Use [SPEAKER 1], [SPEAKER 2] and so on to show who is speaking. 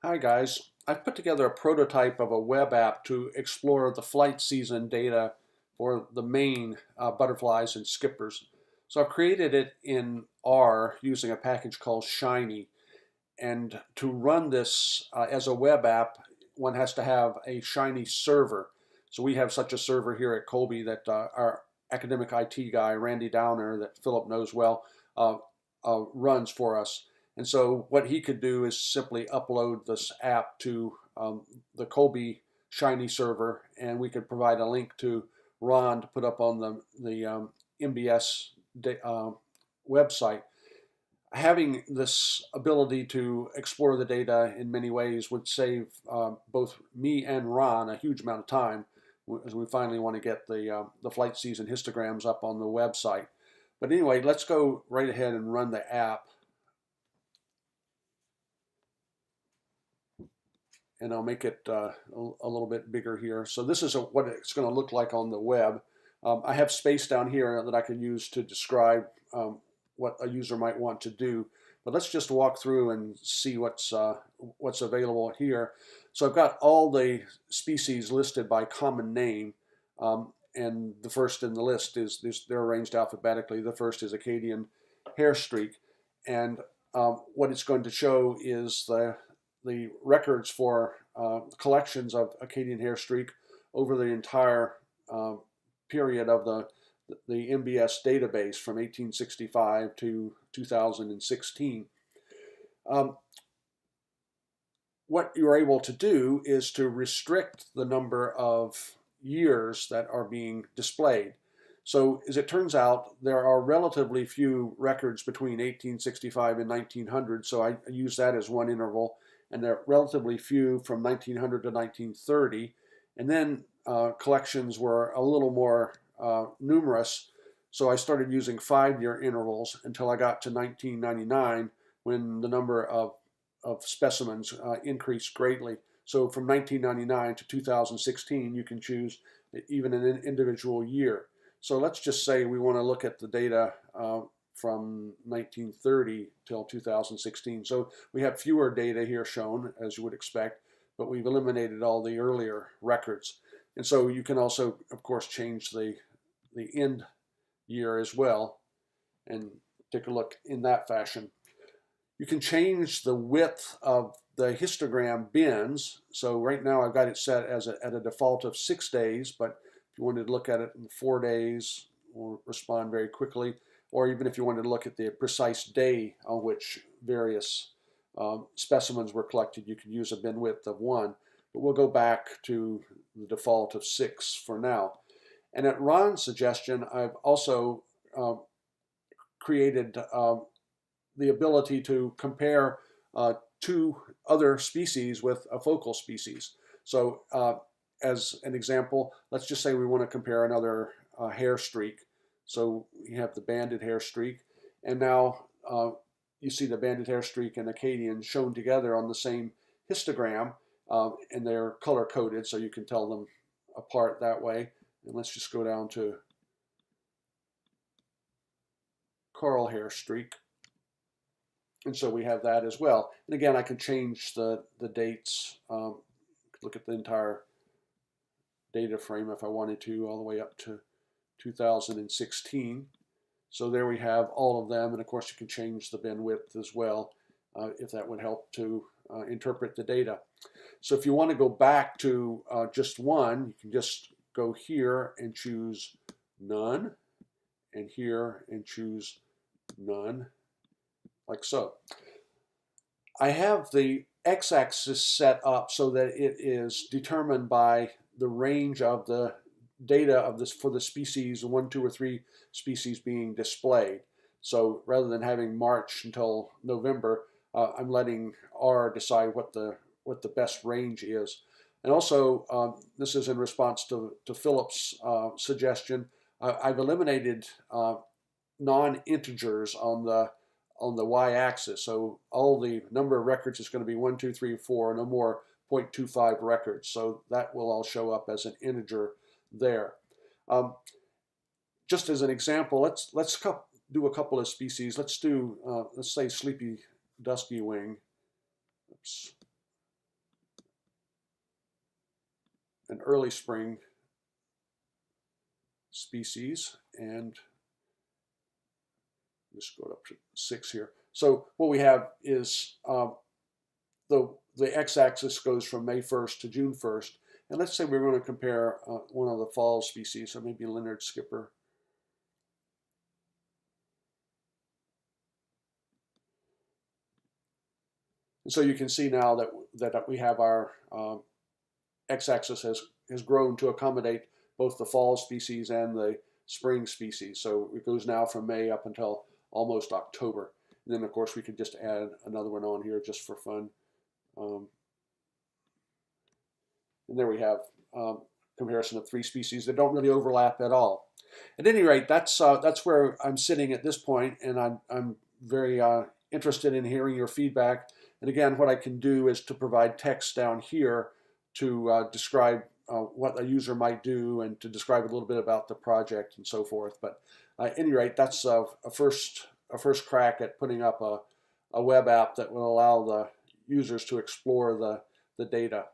[SPEAKER 1] Hi guys, I've put together a prototype of a web app to explore the flight season data for the Maine butterflies and skippers. So I've created it in R using a package called Shiny. And to run this as a web app, one has to have a Shiny server. So we have such a server here at Colby that our academic IT guy, Randy Downer, that Philip knows well, uh, runs for us. And so what he could do is simply upload this app to the Colby Shiny server, and we could provide a link to Ron to put up on the MBS website. Having this ability to explore the data in many ways would save both me and Ron a huge amount of time as we finally want to get the flight season histograms up on the website. But anyway, let's go right ahead and run the app. And I'll make it a little bit bigger here. So this is what it's going to look like on the web. I have space down here that I can use to describe what a user might want to do. But let's just walk through and see what's available here. So I've got all the species listed by common name. And the first in the list they're arranged alphabetically. The first is Acadian hairstreak. And what it's going to show is the records for collections of Acadian hairstreak over the entire period of the MBS database from 1865 to 2016. What you're able to do is to restrict the number of years that are being displayed. So as it turns out, there are relatively few records between 1865 and 1900, so I use that as one interval, and there are relatively few from 1900 to 1930. And then collections were a little more numerous, so I started using 5-year intervals until I got to 1999, when the number of specimens increased greatly. So from 1999 to 2016, you can choose even an individual year. So let's just say we want to look at the data from 1930 till 2016. So we have fewer data here shown, as you would expect, but we've eliminated all the earlier records. And so you can also, of course, change the end year as well and take a look in that fashion. You can change the width of the histogram bins. So right now I've got it set as at a default of 6 days, but if you wanted to look at it in 4 days, we'll respond very quickly. Or even if you wanted to look at the precise day on which various specimens were collected, you could use a bin width of 1. But we'll go back to the default of 6 for now. And at Ron's suggestion, I've also created the ability to compare two other species with a focal species. So as an example, let's just say we want to compare another hair streak. So we have the banded hair streak, and now you see the banded hair streak and Acadian shown together on the same histogram, and they're color coded, so you can tell them apart that way. And let's just go down to coral hair streak. And so we have that as well. And again, I can change the dates, look at the entire data frame if I wanted to, all the way up to 2016. So there we have all of them. And of course, you can change the bin width as well, if that would help to interpret the data. So if you want to go back to just one, you can just go here and choose none, and here and choose none, like so. I have the x-axis set up so that it is determined by the range of the data of this for the species, 1, 2, or 3 species being displayed. So rather than having March until November, I'm letting R decide what the best range is. And also, this is in response to Philip's suggestion. I've eliminated non-integers on the y-axis. So all the number of records is going to be 1, 2, 3, 4, no more 0.25 records. So that will all show up as an integer there. Just as an example, let's do a couple of species. Let's say sleepy dusky wing. Oops. an early spring species, and just go up to 6 here. So what we have is the x-axis goes from May 1st to June 1st. And let's say we're going to compare one of the fall species, so maybe Leonard skipper. And so you can see now that we have our x-axis has grown to accommodate both the fall species and the spring species. So it goes now from May up until almost October. And then, of course, we could just add another one on here just for fun. And there we have comparison of 3 species that don't really overlap at all. At any rate, that's where I'm sitting at this point, and I'm very interested in hearing your feedback. And again, what I can do is to provide text down here to describe what a user might do and to describe a little bit about the project and so forth. But at any rate, that's a first crack at putting up a web app that will allow the users to explore the data.